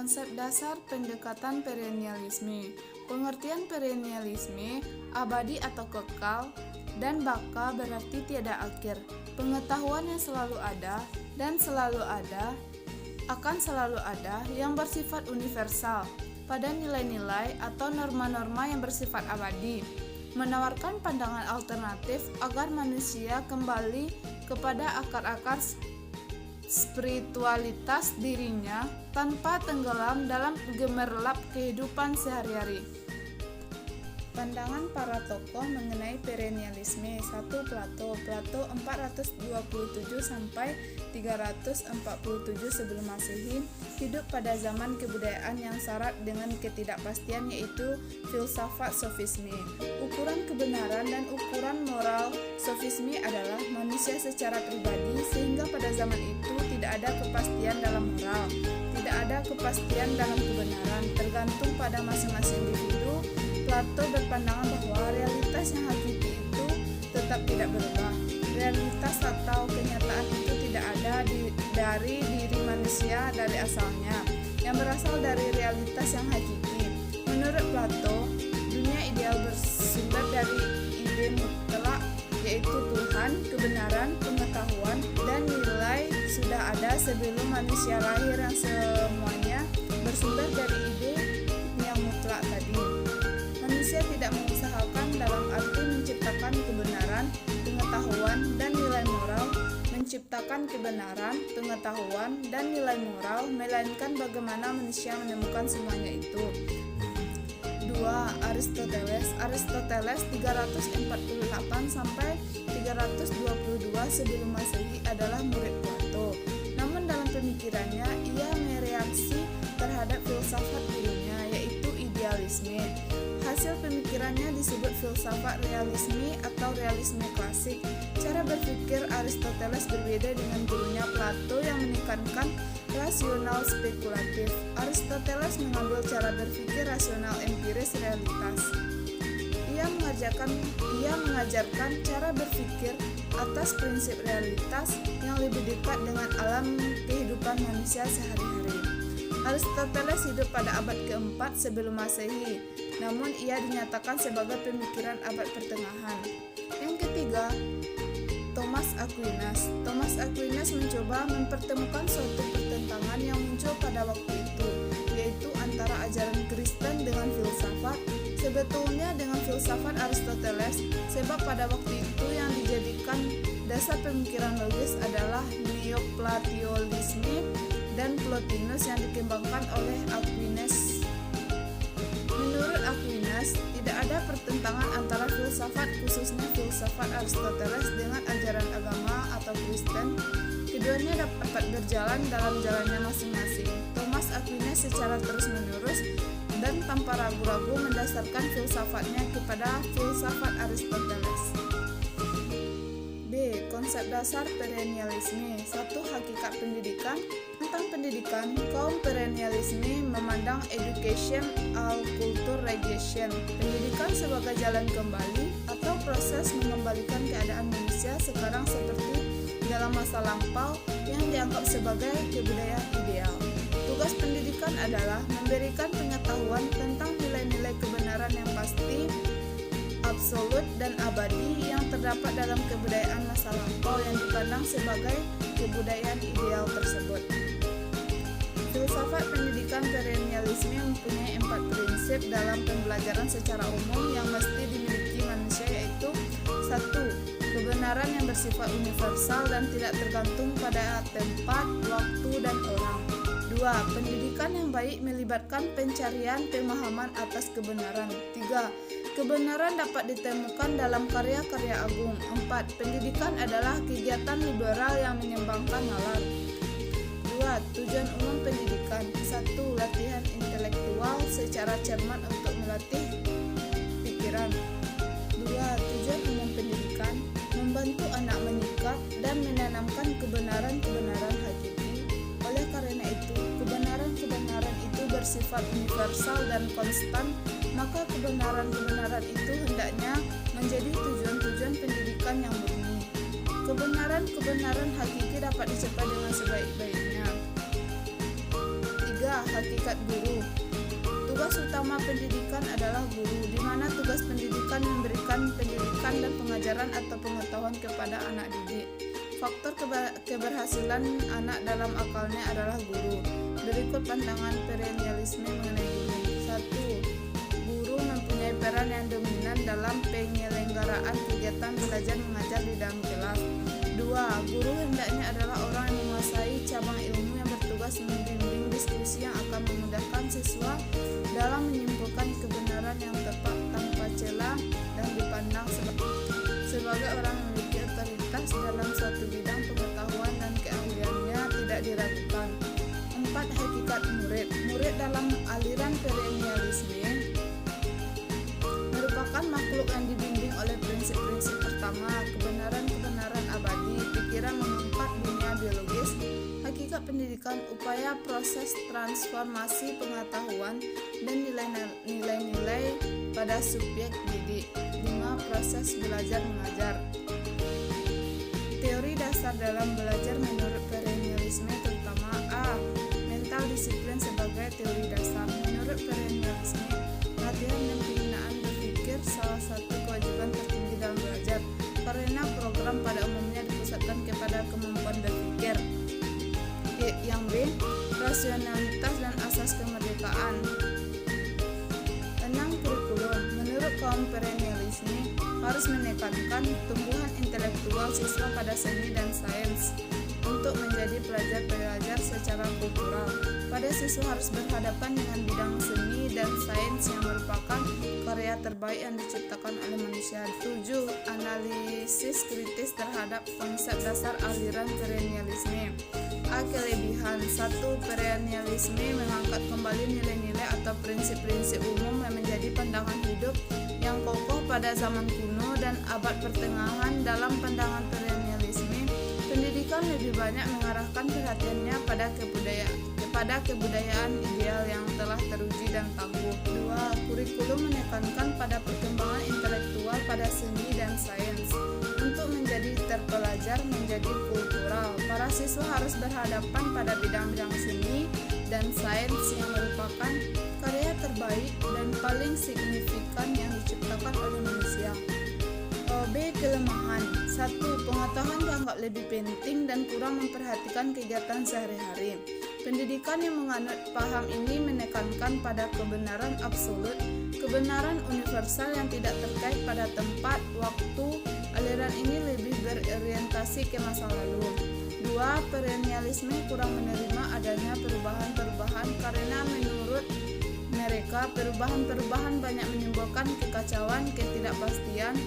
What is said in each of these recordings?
Konsep dasar pendekatan perennialisme. Pengertian perennialisme, abadi atau kekal, dan baka berarti tiada akhir. Pengetahuan yang selalu ada dan selalu ada akan selalu ada yang bersifat universal pada nilai-nilai atau norma-norma yang bersifat abadi, menawarkan pandangan alternatif agar manusia kembali kepada akar-akar spiritualitas dirinya tanpa tenggelam dalam gemerlap kehidupan sehari-hari. Pandangan para tokoh mengenai perennialisme. 1. Plato 427 sampai 347 sebelum Masehi, hidup pada zaman kebudayaan yang syarat dengan ketidakpastian, yaitu filsafat sofisme. Ukuran kebenaran dan ukuran moral sofisme adalah manusia secara pribadi, sehingga pada zaman itu tidak ada kepastian dalam moral, tidak ada kepastian dalam kebenaran, tergantung pada masing-masing individu. Plato berpandangan bahwa realitas yang hakiki itu tetap tidak berubah. Realitas atau kenyataan itu tidak ada dari diri manusia dari asalnya, yang berasal dari realitas yang hakiki. Menurut Plato, dunia ideal bersumber dari ide mutlak, yaitu Tuhan, kebenaran, pengetahuan, dan nilai sudah ada sebelum manusia lahir, yang semuanya bersumber dari ide yang mutlak tadi. Manusia tidak mengusahakan dalam arti menciptakan kebenaran, pengetahuan, dan nilai moral, menciptakan kebenaran, pengetahuan, dan nilai moral, melainkan bagaimana manusia menemukan semuanya itu. 2. Aristoteles 348 sampai 322 sebelum Masehi adalah murid Plato. Namun dalam pemikirannya ia mereaksi terhadap filsafat gurunya, yaitu idealisme. Hasil pemikirannya disebut filsafat realisme atau realisme klasik. Cara berpikir Aristoteles berbeda dengan gurunya Plato yang menekankan rasional spekulatif. Aristoteles mengambil cara berpikir rasional empiris realitas. Ia mengajarkan cara berpikir atas prinsip realitas yang lebih dekat dengan alam kehidupan manusia sehari-hari. Aristoteles hidup pada abad keempat sebelum Masehi, namun ia dinyatakan sebagai pemikiran abad pertengahan. Yang ketiga, Thomas Aquinas. Thomas Aquinas mencoba mempertemukan suatu pertentangan yang muncul pada waktu itu, yaitu antara ajaran Kristen dengan filsafat. Sebetulnya dengan filsafat Aristoteles, sebab pada waktu itu yang dijadikan dasar pemikiran logis adalah Neoplatonisme dan Plotinus yang dikembangkan oleh Aquinas. Menurut Aquinas, tidak ada pertentangan antara filsafat, khususnya filsafat Aristoteles, dengan ajaran agama atau Kristen. Keduanya dapat berjalan dalam jalannya masing-masing. Thomas Aquinas secara terus-menerus dan tanpa ragu-ragu mendasarkan filsafatnya kepada filsafat Aristoteles. B. Konsep dasar perennialisme. 1. Hakikat pendidikan. Tentang pendidikan, kaum perennialisme memandang education al culture regression, pendidikan sebagai jalan kembali atau proses mengembalikan keadaan manusia sekarang seperti dalam masa lampau yang dianggap sebagai kebudayaan ideal. Tugas pendidikan adalah memberikan pengetahuan tentang nilai-nilai kebenaran yang pasti, absolut, dan abadi yang terdapat dalam kebudayaan masa lampau yang dipandang sebagai kebudayaan ideal tersebut. Filsafat pendidikan perennialisme mempunyai 4 prinsip dalam pembelajaran secara umum yang mesti dimiliki manusia, yaitu 1. Kebenaran yang bersifat universal dan tidak tergantung pada tempat, waktu, dan orang. 2. Pendidikan yang baik melibatkan pencarian pemahaman atas kebenaran. 3. Kebenaran dapat ditemukan dalam karya-karya agung. 4. Pendidikan adalah kegiatan liberal yang mengembangkan nalar. 2. Tujuan umum pendidikan. 1. Latihan intelektual secara cermat untuk melatih pikiran. 2. Tujuan umum pendidikan membantu anak menyikap dan menanamkan kebenaran-kebenaran hakiki. Oleh karena itu, kebenaran-kebenaran itu bersifat universal dan konstan, maka kebenaran-kebenaran itu hendaknya menjadi tujuan-tujuan pendidikan yang murni. Kebenaran-kebenaran hakiki dapat dicapai dengan sebaik-baiknya. 3. 3. Hakikat guru. Tugas utama pendidikan adalah guru, di mana tugas pendidikan memberikan pendidikan dan pengajaran atau pengetahuan kepada anak didik. Faktor keberhasilan anak dalam akalnya adalah guru. Berikut pandangan perennialisme mengenai guru. 1. Guru mempunyai peran yang dominan dalam penyelenggaraan kegiatan belajar mengajar di dalam kelas. 2. Guru hendaknya adalah orang yang menguasai cabang ilmu yang bertugas membimbing diskusi yang akan memudahkan siswa dalam menyimpulkan kebenaran yang tepat tanpa celah dan dipandang sebagai orang yang memiliki otoritas dalam suatu bidang pengetahuan dan keahliannya tidak diragukan. 4. Hakikat murid. Murid dalam aliran perennialisme merupakan makhluk yang dibimbing oleh prinsip-prinsip pertama, kebenaran-kebenaran abadi, pikiran mengangkat dunia biologis, hakikat pendidikan, upaya proses transformasi pengetahuan, dan nilai-nilai pada subjek didik. 5. Proses belajar mengajar. Teori dasar dalam belajar menurut perennialisme terutama A. Mental disiplin sebagai teori dasar. Menurut perennialisme, latihan dan pembinaan berpikir salah satu kewajiban tertinggi dalam belajar, karena program pada umumnya dipusatkan kepada kemampuan berpikir. Yang B. Rasionalitas dan asas kemerdekaan. 6. Kurikulum. Menurut kaum perennialisme, harus menekankan tumbuhan intelektual siswa pada seni dan sains untuk menjadi pelajar-pelajar secara kultural. Pada siswa harus berhadapan dengan bidang seni dan sains yang merupakan karya terbaik yang diciptakan oleh manusia. 7. Analisis kritis terhadap konsep dasar aliran perennialisme. A. Kelebihan. 1. Perennialisme mengangkat kembali nilai-nilai atau prinsip-prinsip umum yang menjadi pandangan hidup yang kokoh pada zaman kuno dan abad pertengahan. Dalam pandangan perennialisme, pendidikan lebih banyak mengarahkan perhatiannya pada kebudayaan ideal yang telah teruji dan tangguh. 2. Kurikulum menekankan pada perkembangan intelektual pada seni dan sains. Untuk menjadi terpelajar menjadi kultural, para siswa harus berhadapan pada bidang-bidang seni dan sains yang merupakan karya terbaik dan paling signifikan yang diciptakan oleh manusia. B. Kelemahan. 1. Pengetahuan dianggap lebih penting dan kurang memperhatikan kegiatan sehari-hari. Pendidikan yang menganut paham ini menekankan pada kebenaran absolut, kebenaran universal yang tidak terkait pada tempat, waktu. Aliran ini lebih berorientasi ke masa lalu. 2. Perennialisme kurang menerima adanya perubahan-perubahan karena menurut mereka perubahan-perubahan banyak menimbulkan kekacauan, ketidakpastian,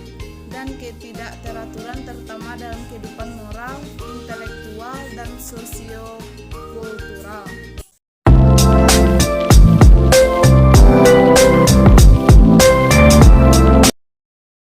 dan ketidakteraturan terutama dalam kehidupan moral, intelektual, dan sosiokultural.